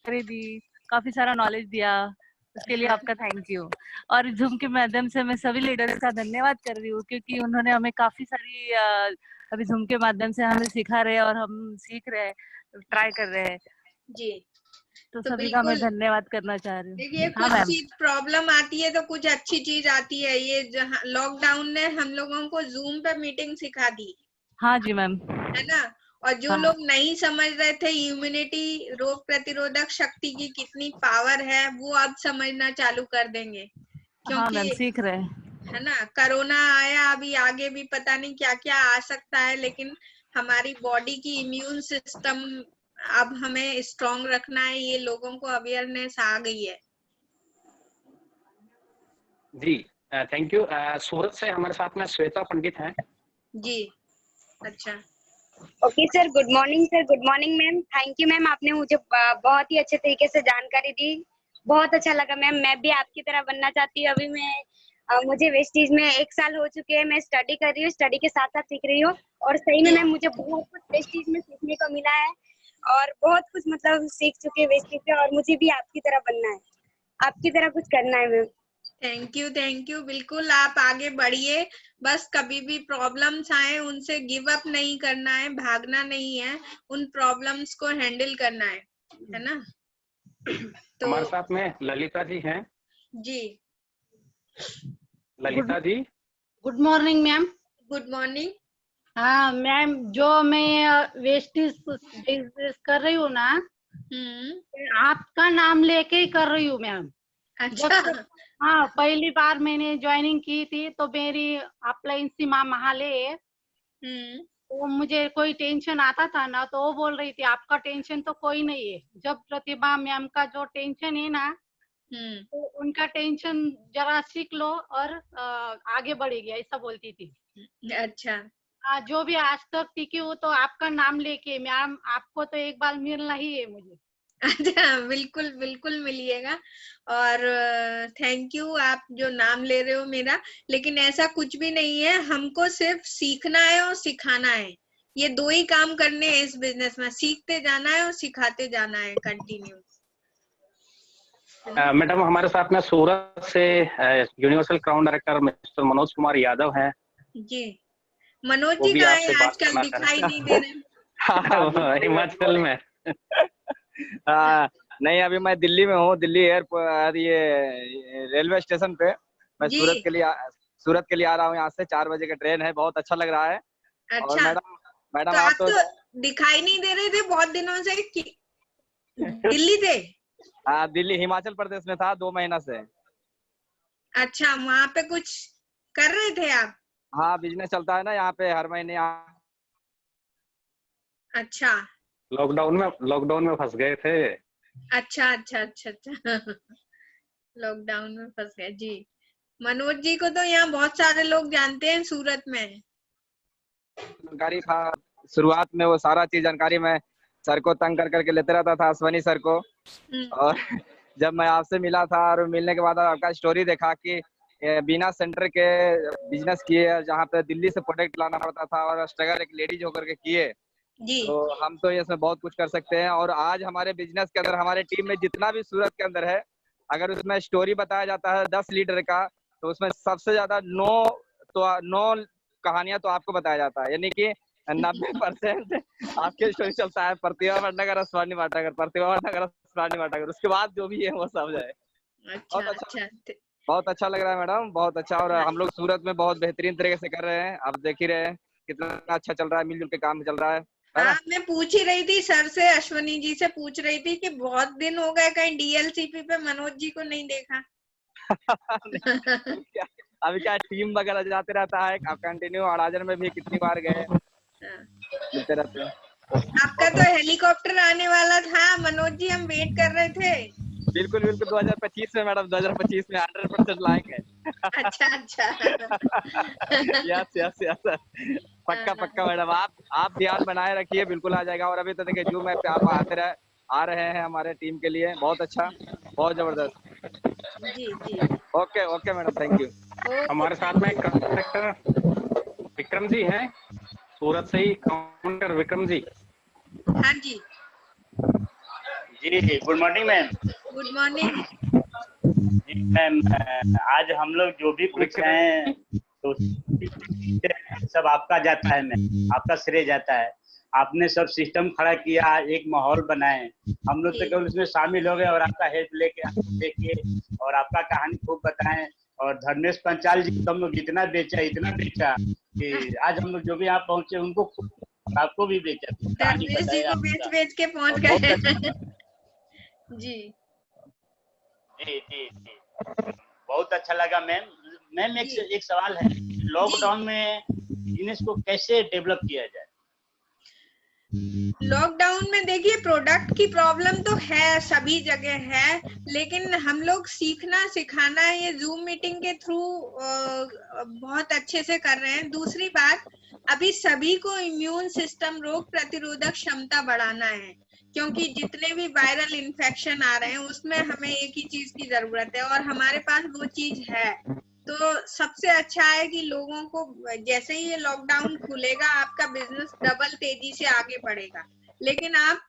दी, काफी सारा नॉलेज दिया, उसके लिए आपका थैंक यू। और जूम के माध्यम से मैं सभी लीडर्स का धन्यवाद कर रही हूँ, क्योंकि उन्होंने हमें काफी सारी अभी जूम के माध्यम से हमें सिखा रहे हैं और हम सीख रहे हैं, ट्राई कर रहे हैं जी। तो तो सभी का मैं बिल्कुल धन्यवाद करना चाह रही हूँ। देखिए, हाँ कुछ मैम। चीज प्रॉब्लम आती है तो कुछ अच्छी चीज आती है। ये जहाँ लॉकडाउन ने हम लोगों को जूम पे मीटिंग सिखा दी, हाँ जी मैम। है ना। और जो हाँ। लोग नहीं समझ रहे थे इम्यूनिटी, रोग प्रतिरोधक शक्ति की कितनी पावर है, वो अब समझना चालू कर देंगे। हाँ मैम, क्योंकि सीख रहे हैं। है ना, कोरोना आया, अभी आगे भी पता नहीं क्या क्या आ सकता है, लेकिन हमारी बॉडी की इम्यून सिस्टम अब हमें स्ट्रांग रखना है, ये लोगों को अवेयरनेस आ गई है। जी, थैंक यू। सूरत से हमारे साथ में श्वेता पंडित हैं। जी, अच्छा। Okay sir, good morning sir. Good morning ma'am. Thank you ma'am, आपने मुझे बहुत ही अच्छे तरीके से जानकारी दी, बहुत अच्छा लगा मैम। मैं भी आपकी तरह बनना चाहती हूँ। अभी मैं मुझे वेस्टीज में 1 साल हो चुके हैं, मैं स्टडी कर रही हूँ, स्टडी के साथ साथ सीख रही हूँ। और सही में मैम मुझे बहुत कुछ वेस्टीज में सीखने को मिला है और बहुत कुछ मतलब सीख चुके हैं वेस्टीज से, और मुझे भी आपकी तरह बनना है, आपकी तरह कुछ करना है ma'am. Thank you, thank you. बिल्कुल आप आगे बढ़िए, बस कभी भी प्रॉब्लम्स आए उनसे गिव अप नहीं करना है, भागना नहीं है, उन प्रॉब्लम्स को हैंडल करना है ना। तो हमारे साथ में ललिता जी हैं। जी, Lalita ji, good morning ma'am. Good morning. हाँ मैम, जो मैं वेस्टीज बिजनेस कर रही हूँ ना, आपका नाम लेके ही कर रही हूँ मैम। अच्छा। हाँ, पहली बार मैंने ज्वाइनिंग की थी तो मेरी अपलाइन सीमा महाले है, तो मुझे कोई टेंशन आता था ना, तो वो बोल रही थी आपका टेंशन तो कोई नहीं है। जब प्रतिभा मैम का जो टेंशन है ना, तो उनका टेंशन जरा सीख लो और आगे बढ़ेगी, ऐसा बोलती थी। अच्छा। जो भी आज तक टिकी हूँ तो आपका नाम लेके, मैम आपको तो एक बार मिलना ही है मुझे। अच्छा, बिल्कुल बिल्कुल मिलिएगा। और थैंक यू, आप जो नाम ले रहे हो मेरा, लेकिन ऐसा कुछ भी नहीं है, हमको सिर्फ सीखना है और सिखाना है। ये 2 ही काम करने हैं इस बिजनेस में, सीखते जाना है और सिखाते जाना है कंटिन्यू। मैडम हमारे साथ में सूरत से universal crown director mister Manoj Kumar Yadav हैं। जी, मनोज जी कहाँ हैं? आजकल दिखाई नहीं दे रहे। हिमाचल में। नहीं, अभी मैं दिल्ली में हूँ, दिल्ली एयरपोर्ट, ये रेलवे स्टेशन पे। मैं सूरत के लिए आ रहा हूँ, यहाँ से 4 बजे का ट्रेन है। बहुत अच्छा लग रहा है। अच्छा। और मैडम तो आप तो दिखाई नहीं दे रहे थे बहुत दिनों से दिल्ली थे? हाँ, दिल्ली हिमाचल प्रदेश में था 2 महीना से। अच्छा, वहाँ पे कुछ कर रहे थे आप? हाँ, बिजनेस चलता है ना यहाँ पे हर महीने। अच्छा, लॉकडाउन में फंस गए थे। अच्छा अच्छा अच्छा अच्छा। लॉकडाउन में फंस गए जी। मनोज जी को तो यहाँ बहुत सारे लोग जानते हैं सूरत में। जानकारी था शुरुआत में, वो सारा चीज जानकारी मैं सर को तंग कर करके लेते रहता था, अश्वनी सर को। और जब मैं आपसे मिला था और मिलने के बाद आपका स्टोरी देखा कि बिना सेंटर के बिजनेस किए, जहाँ पे दिल्ली से प्रोडक्ट लाना पड़ता था और स्ट्रगल एक लेडीज होकर के किए, तो हम तो इसमें बहुत कुछ कर सकते हैं। और आज हमारे बिजनेस के अंदर हमारे टीम में जितना भी सूरत के अंदर है, अगर उसमें स्टोरी बताया जाता है 10 लीडर का, तो उसमें सबसे ज्यादा 9 कहानियां तो आपको बताया जाता है, यानी कि 90% आपके स्टोरी चलता है। प्रतिभा भटनागर, अश्वनी भटनागर, प्रतिभा भटनागर, अश्वनी भटनागर, उसके बाद जो भी है वो सब है। बहुत अच्छा लग रहा है मैडम, बहुत अच्छा। और हम लोग सूरत में बहुत बेहतरीन तरीके से कर रहे हैं, आप देख ही रहे हैं कितना अच्छा चल रहा है, मिलजुल के काम चल रहा है। हाँ, मैं पूछ ही रही थी सर से, अश्वनी जी से पूछ रही थी कि बहुत दिन हो गए कहीं डीएलसीपी पे मनोज जी को नहीं देखा। अभी क्या टीम वगैरह जाते रहता है, आप कंटिन्यू अड़ाजन में भी कितनी बार गए, मिलते रहते हैं। आपका तो हेलीकॉप्टर आने वाला था मनोज जी, हम वेट कर रहे थे। बिल्कुल बिल्कुल 2025 में मैडम, 2025 में 100% लाएंगे। अच्छा अच्छा। यस यस यस पक्का पक्का मैडम, आप ध्यान बनाए रखिए, बिल्कुल आ जाएगा। और अभी तो देखिए जूम ऐप पे आप आ रहे हैं हमारे टीम के लिए, बहुत अच्छा, बहुत जबरदस्त। जी जी okay okay madam, thank you. हमारे साथ में कॉन्ट्रैक्टर विक्रम जी हैं, सूरत से ही काउंटर विक्रम जी। हाँ जी जी good morning ma'am. Good morning जी मैम, आज हम लोग जो भी कुछ हैं तो सब आपका जाता है मैम, आपका श्रेय जाता है। आपने सब सिस्टम खड़ा किया, एक माहौल बनाए, हम लोग तो केवल उसमें शामिल हो गए और आपका हेल्प लेके और आपका कहानी खूब बताएं। और धर्मेश पंचाल जी को हम लोग इतना बेचा कि आज हम लोग जो भी आप पहुंचे उनको, आपको भी बेचा, धर्मेश जी को बेच के पहुंच गए। जी जी जी जी बहुत अच्छा लगा मैम। मैम एक सवाल है, लॉकडाउन में बिजनेस को कैसे डेवलप किया जाए? लॉकडाउन में देखिए प्रोडक्ट की प्रॉब्लम तो है, सभी जगह है, लेकिन हम लोग सीखना सिखाना ये जूम मीटिंग के थ्रू बहुत अच्छे से कर रहे हैं। दूसरी बात, अभी सभी को इम्यून सिस्टम, रोग प्रतिरोधक क्षमता बढ़ाना है, क्योंकि जितने भी वायरल इन्फेक्शन आ रहे हैं उसमें हमें एक ही चीज की जरूरत है और हमारे पास वो चीज है। तो सबसे अच्छा है कि लोगों को जैसे ही ये लॉकडाउन खुलेगा आपका बिजनेस डबल तेजी से आगे बढ़ेगा। लेकिन आप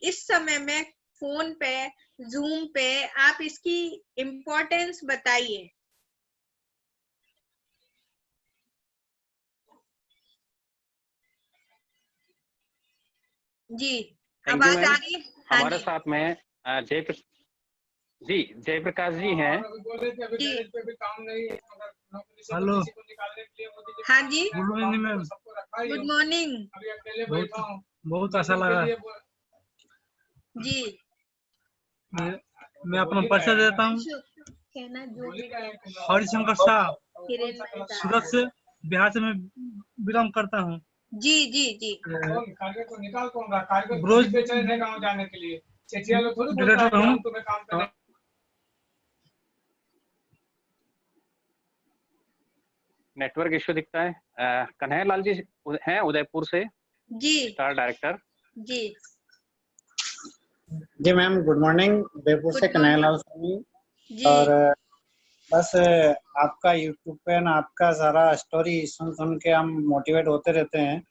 इस समय में फोन पे, जूम पे आप इसकी इम्पोर्टेंस बताइए। जी आवाज आ रही है? हमारे साथ में जयप्रकाश जी हैं। हेलो, हाँ जी good morning ma'am. Good morning. बहुत अच्छा लगा जी। मैं अपना परिचय देता हूँ। हरिशंकर शाह, सूरत से, बिहार से मैं बिलोंग करता हूँ। जी जी जी ब्रोज जाने के लिए डायरेक्टर हूँ। नेटवर्क इश्यू दिखता है। कन्हैया लाल जी हैं उदयपुर से, जी स्टार डायरेक्टर। जी जी मैम, गुड मॉर्निंग। उदयपुर से कन्हैया लाल स्वामी। और बस आपका यूट्यूब पे ना आपका सारा स्टोरी सुन के हम मोटिवेट होते रहते हैं।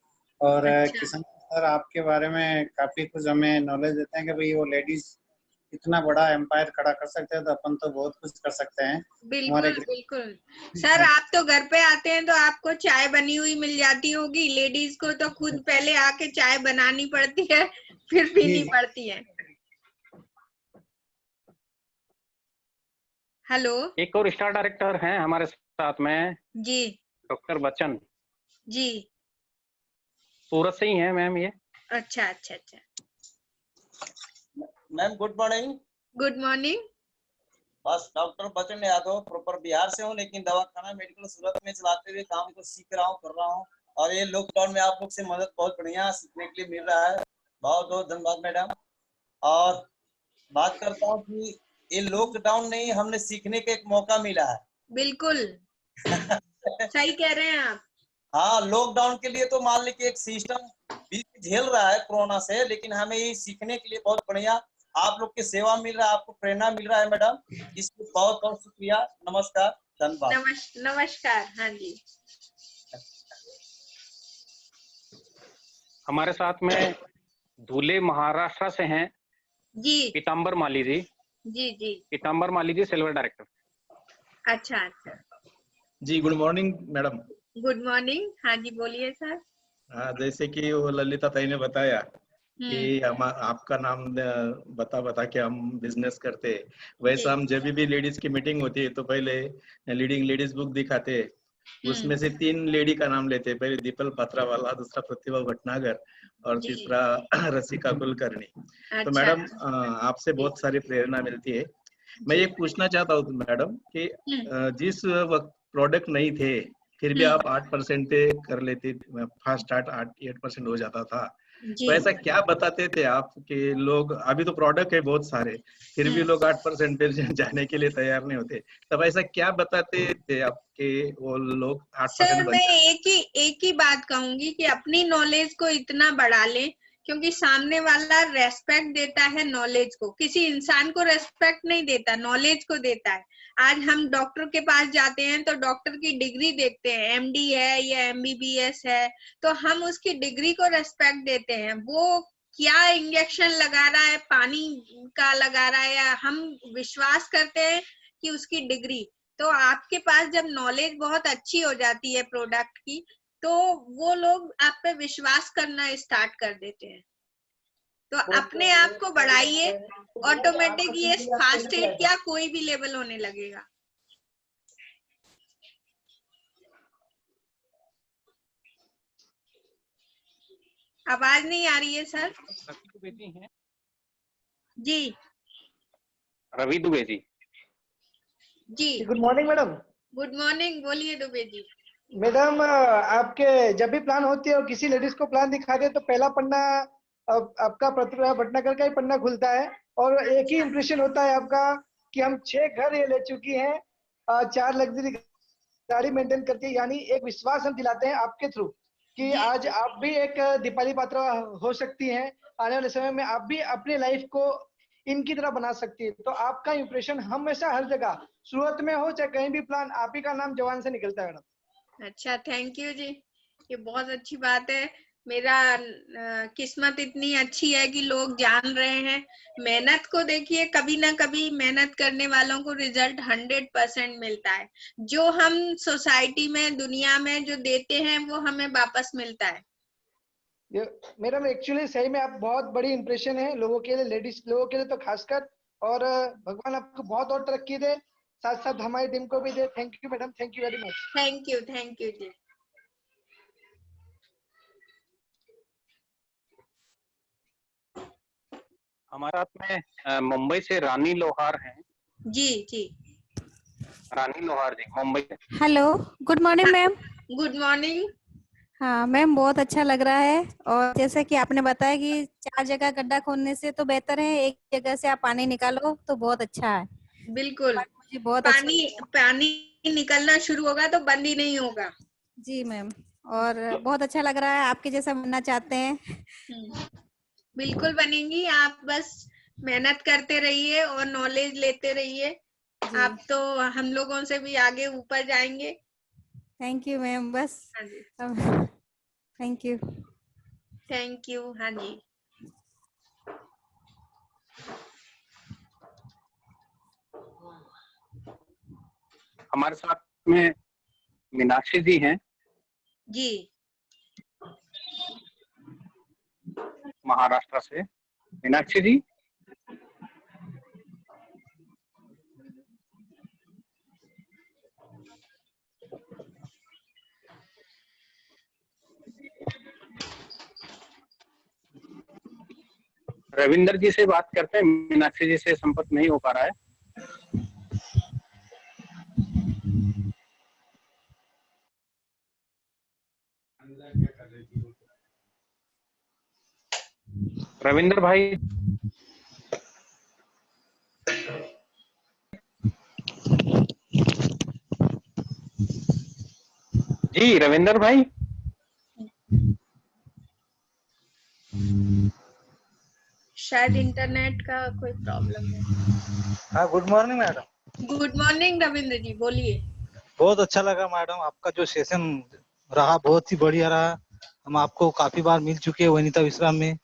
और किशन सर आपके बारे में काफी कुछ हमें नॉलेज देते हैं कि भाई वो लेडीज इतना बड़ा एम्पायर खड़ा कर सकते हैं, तो अपन तो बहुत कुछ कर सकते हैं। बिल्कुल बिल्कुल सर, आप तो घर पे आते हैं तो आपको चाय बनी हुई मिल जाती होगी। लेडीज को तो खुद पहले आके चाय बनानी पड़ती है, फिर पीनी पड़ती है। हेलो, एक और स्टार डायरेक्टर हैं हमारे साथ में जी, डॉक्टर बच्चन जी, सूरत से ही हैं मैम ये। अच्छा अच्छा अच्छा। Ma'am good morning. Good morning. बस डॉक्टर बच्चन यादव, प्रॉपर बिहार से हूँ, लेकिन दवाखाना मेडिकल सूरत में चलाते हुए काम को सीख रहा हूँ, कर रहा हूँ। और ये लॉकडाउन में आप लोग से मदद बहुत बढ़िया सीखने के लिए मिल रहा है। बहुत बहुत धन्यवाद मैडम। और बात करता हूँ कि ये लॉकडाउन नहीं, हमने सीखने का एक मौका मिला है। बिल्कुल सही कह रहे हैं आप। हाँ, लॉकडाउन के लिए तो मान लीजिए एक सिस्टम भी झेल रहा है कोरोना से, लेकिन हमें ये सीखने के लिए बहुत बढ़िया आप लोग की सेवा मिल रहा है, आपको प्रेरणा मिल रहा है मैडम, इसलिए बहुत बहुत शुक्रिया। नमस्कार, धन्यवाद। नमस्कार। हाँ जी। हमारे साथ में धुले महाराष्ट्र से हैं जी पीताम्बर माली जी। जी जी पीताम्बर माली जी सिल्वर डायरेक्टर। अच्छा अच्छा जी good morning madam. Good morning. हाँ जी बोलिए सर। हाँ, जैसे कि वो ललिता ताई ने बताया कि हम आपका नाम बता के हम बिजनेस करते, वैसा हम जब भी लेडीज की मीटिंग होती है तो पहले लीडिंग लेडीज बुक दिखाते, उसमें से 3 लेडी का नाम लेते, पहले दीपल पात्रावाला, दूसरा प्रतिभा भटनागर और तीसरा रसिका कुलकर्णी। तो मैडम आपसे बहुत सारी प्रेरणा मिलती है। मैं ये पूछना चाहता हूँ मैडम कि जिस वक्त प्रोडक्ट नहीं थे, फिर भी आप 8% कर लेते, फर्स्ट स्टार्ट 8% हो जाता था। तो ऐसा क्या बताते थे आप कि लोग, अभी तो प्रोडक्ट है बहुत सारे, फिर भी लोग 8% पे जाने के लिए तैयार नहीं होते, तब ऐसा क्या बताते थे आपके वो लोग 8% सर मैं एक ही बात कहूंगी कि अपनी नॉलेज को इतना बढ़ा लें, क्योंकि सामने वाला रेस्पेक्ट देता है नॉलेज को, किसी इंसान को रेस्पेक्ट नहीं देता, नॉलेज को देता है। आज हम डॉक्टर के पास जाते हैं तो डॉक्टर की डिग्री देखते हैं, एमडी है या एमबीबीएस है, तो हम उसकी डिग्री को रेस्पेक्ट देते हैं। वो क्या इंजेक्शन लगा रहा है, पानी का लगा रहा है, या हम विश्वास करते हैं कि उसकी डिग्री। तो आपके पास जब नॉलेज बहुत अच्छी हो जाती है प्रोडक्ट की, तो वो लोग आप पे विश्वास करना स्टार्ट कर देते हैं। तो अपने आप को बढ़ाइए, ऑटोमेटिक ये फास्ट एड क्या कोई भी लेवल होने लगेगा। आवाज नहीं आ रही है सर। जी रवि दुबे जी। जी good morning madam. Good morning, बोलिए दुबे जी। मैडम आपके जब भी प्लान होती है और किसी लेडीज को प्लान दिखाते हैं तो पहला पन्ना आपका प्रतिभा भटनागर का ही पन्ना खुलता है और एक ही इम्प्रेशन होता है आपका कि हम 6 घर ये ले चुकी हैं, 4 लग्जरी गाड़ी मेंटेन करके, यानी एक विश्वास हम दिलाते हैं आपके थ्रू कि आज आप भी एक दीपाली पात्रा हो सकती हैं, आने वाले समय में आप भी अपने लाइफ को इनकी तरह बना सकती है। तो आपका इम्प्रेशन हमेशा हर जगह, सूरत में हो चाहे कहीं भी प्लान, आप ही का नाम जवान से निकलता है मैडम। अच्छा, थैंक यू जी, ये बहुत अच्छी बात है। मेरा किस्मत इतनी अच्छी है कि लोग जान रहे हैं। मेहनत को देखिए, कभी ना कभी मेहनत करने वालों को रिजल्ट 100% मिलता है। जो हम सोसाइटी में, दुनिया में जो देते हैं वो हमें वापस मिलता है। मैडम एक्चुअली सही में आप बहुत बड़ी इंप्रेशन है लोगों के लिए, लेडीज लोगों के लिए तो खासकर, और भगवान आपको बहुत और तरक्की दे, साथ साथ हमारी टीम को भी दे। Thank you madam, thank you very much. Thank you जी। हमारे साथ में मुंबई से रानी लोहार हैं। जी जी, रानी लोहार जी मुंबई से। Hello, good morning ma'am. Good morning. हाँ मैम, बहुत अच्छा लग रहा है, और जैसे कि आपने बताया कि 4 जगह गड्ढा खोदने से तो बेहतर है एक जगह से आप पानी निकालो, तो बहुत अच्छा है। बिल्कुल, मुझे बहुत पानी निकलना शुरू होगा तो बंद ही नहीं होगा। जी मैम, और बहुत अच्छा लग रहा है, आपके जैसा बनना चाहते हैं। बिल्कुल बनेंगी, आप बस मेहनत करते रहिए और नॉलेज लेते रहिए, आप तो हम लोगों से भी आगे ऊपर जाएंगे। थैंक यू मैम, बस थैंक यू। Thank you. हाँ जी, हमारे साथ में मीनाक्षी जी हैं जी, महाराष्ट्र से। मीनाक्षी जी, रविंदर जी से बात करते हैं, मीनाक्षी जी से संपर्क नहीं हो पा रहा है। रविंदर भाई, जी रविंदर भाई। शायद इंटरनेट का कोई प्रॉब्लम है। हाँ, good morning madam. Good morning Ravindra ji, बोलिए। बहुत अच्छा लगा मैडम, आपका जो सेशन रहा बहुत ही बढ़िया रहा। हम आपको काफी बार मिल चुके हैं वनिता विश्राम में।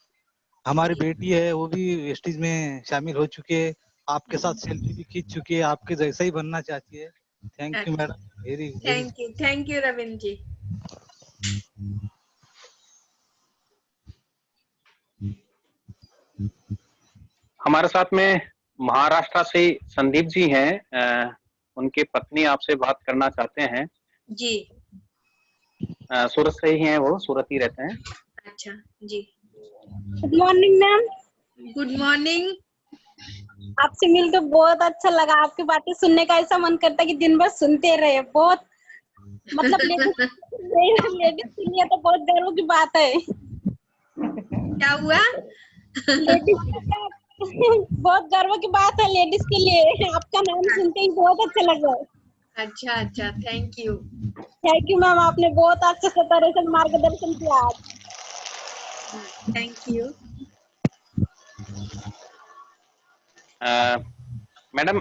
हमारी बेटी है वो भी वेस्टीज में शामिल हो चुकी है, आपके साथ सेल्फी भी खींच चुकी है, आपके जैसा ही बनना चाहती है। Thank you madam, very thank you Ravindra ji. हमारे साथ में महाराष्ट्र से संदीप जी हैं, उनकी पत्नी आपसे बात करना चाहते हैं। जी, सूरत से ही हैं, वो सूरत ही रहते हैं। अच्छा जी। Good morning ma'am. Good morning. आपसे मिलकर बहुत अच्छा लगा, आपकी बातें सुनने का ऐसा मन करता है कि दिन भर सुनते रहे। बहुत मतलब लेडीज के लिए तो बहुत गर्व की बात है। क्या हुआ? बहुत गर्व की बात है लेडीज के लिए। आपका नाम सुनते ही बहुत अच्छा लगा। अच्छा अच्छा, thank you. Thank you ma'am, आपने बहुत अच्छे से तरह से मार्गदर्शन किया आज। Thank you. Madam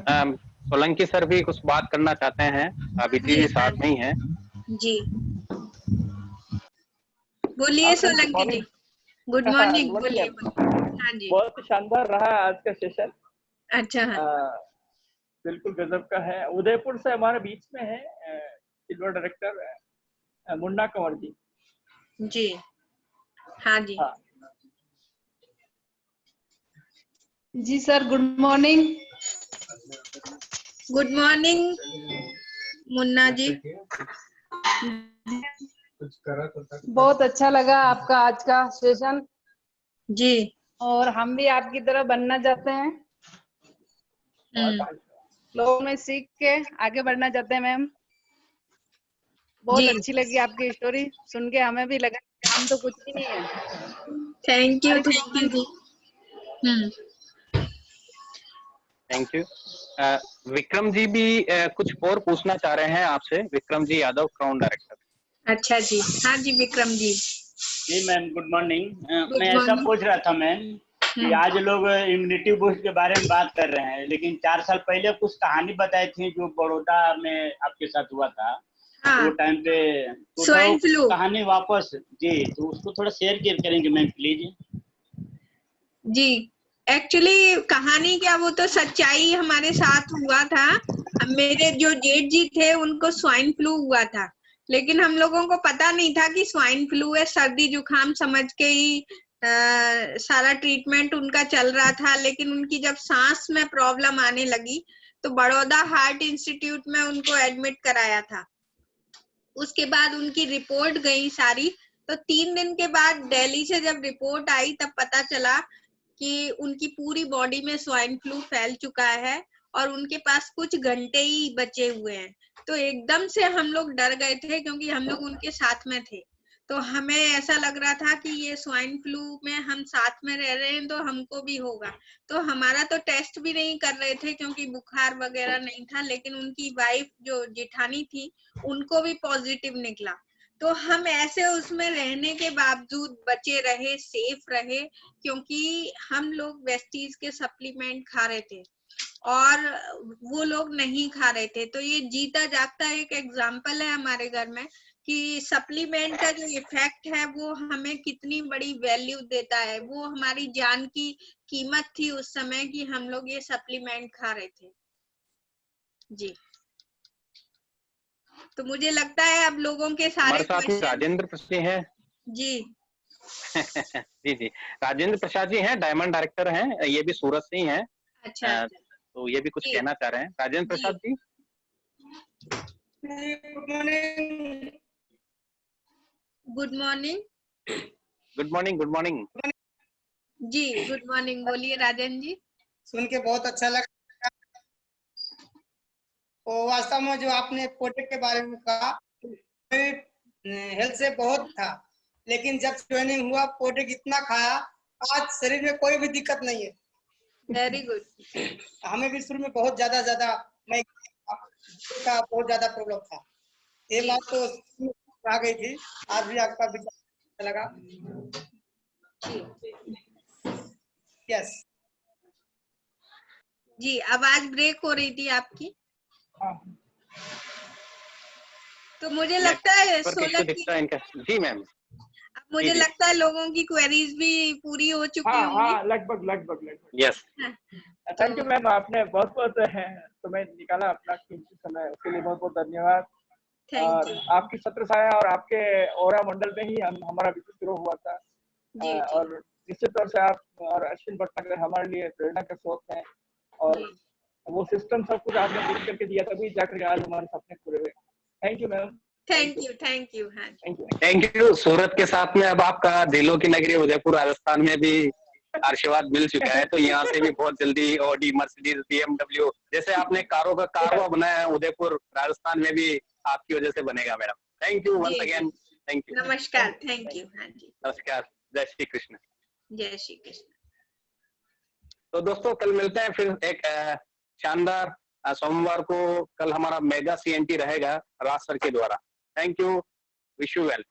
Solanki sir भी कुछ बात करना चाहते हैं, अभिजी जी साथ में ही हैं। जी बोलिए सोलंकी जी। गुड मॉर्निंग, बोलिए। हाँ जी, बहुत शानदार रहा आज का सेशन। अच्छा। बिल्कुल गजब का है। उदयपुर से हमारे बीच में है सिल्वर डायरेक्टर मुन्ना कंवर जी। जी हाँ जी। हाँ। जी sir, good morning. Good morning Munna ji. बहुत अच्छा लगा आपका आज का सेशन जी। और हम भी आपकी तरह बनना चाहते हैं। लोगों में सीख के आगे बढ़ना चाहते हैं मैम। बहुत अच्छी लगी आपकी स्टोरी सुन के, हमें भी लगा कि हम तो कुछ भी नहीं है। थैंक यू जी। Thank you. विक्रम जी भी कुछ और पूछना चाह रहे हैं आपसे। Vikram ji Yadav, crown director. अच्छा जी, हाँ जी विक्रम जी। जी मैम, गुड मॉर्निंग। मैं ऐसा पूछ रहा था मैम कि आज लोग इम्यूनिटी बूस्ट के बारे में बात कर रहे हैं, लेकिन 4 साल पहले कुछ कहानी बताई थी जो बड़ौदा में आपके साथ हुआ था। हाँ। वो टाइम पे तो स्वाइन फ्लू कहानी वापस जी, तो उसको थोड़ा शेयर करेंगे मैम प्लीज। जी एक्चुअली कहानी क्या, वो तो सच्चाई हमारे साथ हुआ था। मेरे जो जेठ जी थे उनको स्वाइन फ्लू हुआ था, लेकिन हम लोगों को पता नहीं था कि स्वाइन फ्लू है। सर्दी जुकाम समझ के ही सारा ट्रीटमेंट उनका चल रहा था, लेकिन उनकी जब सांस में प्रॉब्लम आने लगी तो बड़ौदा हार्ट इंस्टीट्यूट में उनको एडमिट कराया था। उसके बाद उनकी रिपोर्ट गई सारी, तो 3 दिन के बाद दिल्ली से जब रिपोर्ट आई तब पता चला कि उनकी पूरी बॉडी में स्वाइन फ्लू फैल चुका है और उनके पास कुछ घंटे ही बचे हुए हैं। तो एकदम से हम लोग डर गए थे, क्योंकि हम लोग उनके साथ में थे। तो हमें ऐसा लग रहा था कि ये स्वाइन फ्लू में हम साथ में रह रहे हैं तो हमको भी होगा। तो हमारा तो टेस्ट भी नहीं कर रहे थे क्योंकि बुखार वगैरह नहीं था, लेकिन उनकी वाइफ जो जेठानी थी उनको भी पॉजिटिव निकला। तो हम ऐसे उसमें रहने के बावजूद बचे रहे, सेफ रहे, क्योंकि हम लोग वेस्टीज के सप्लीमेंट खा रहे थे और वो लोग नहीं खा रहे थे। तो ये जीता जागता एक एग्जाम्पल है हमारे घर में कि सप्लीमेंट का जो इफेक्ट है वो हमें कितनी बड़ी वैल्यू देता है। वो हमारी जान की कीमत थी उस समय कि हम लोग ये सप्लीमेंट खा रहे थे। जी तो मुझे लगता है अब लोगों के सारे साथ में राजेंद्र प्रसाद जी हैं। जी जी जी, राजेंद्र प्रसाद जी हैं, डायमंड डायरेक्टर हैं, ये भी सूरत से ही हैं। अच्छा। तो ये भी कुछ कहना चाह रहे हैं। Rajendra Prasad ji. Good morning. Good morning. Good morning जी, गुड मॉर्निंग। बोलिए राजन जी। सुन के बहुत अच्छा लगा। तो वास्तव में जो आपने प्रोजेक्ट के बारे में कहा, हेल्थ से बहुत था, लेकिन जब ट्रेनिंग हुआ प्रोजेक्ट इतना खाया, आज शरीर में कोई भी दिक्कत नहीं है। Very good. हमें भी शुरू में बहुत ज्यादा मैं का बहुत ज्यादा प्रॉब्लम था। ये बात तो आ गई थी। आज भी आपका विचार लगा। यस जी, आवाज ब्रेक हो रही थी आपकी। तो मुझे लगता है जी मैम, अब मुझे लगता है लोगों की क्वेरीज भी पूरी हो चुकी होंगी। हाँ, लगभग। यस। थैंक यू मैम, आपने बहुत समय निकाला अपना कीमती समय, उसके लिए बहुत धन्यवाद। और आपकी छत्र छाया और आपके ओरा मंडल में ही हमारा बिजनेस शुरू हुआ था। और निश्चित तौर से आप और अश्विन भटनागर हमारे लिए प्रेरणा का स्रोत है, और वो सिस्टम सब कुछ आपने देख करके दिया, तभी जाकर आज हमारे सपने पूरे हुए। Thank you ma'am. Thank you. Surat के साथ में अब आपका दिलों की नगरी उदयपुर राजस्थान में भी आशीर्वाद मिल चुका है, तो यहाँ से भी बहुत जल्दी ऑडी, मर्सिडीज, BMW जैसे आपने कारों का कारवा बनाया है, उदयपुर राजस्थान में भी आपकी वजह से बनेगा madam. Thank you once again, thank you. नमस्कार, थैंक यू। हाँ जी, नमस्कार, जय श्री कृष्ण। जय श्री कृष्ण। तो दोस्तों कल मिलते हैं फिर एक शानदार सोमवार को। कल हमारा मेगा CNT रहेगा राज सर के द्वारा। Thank you, wish you well.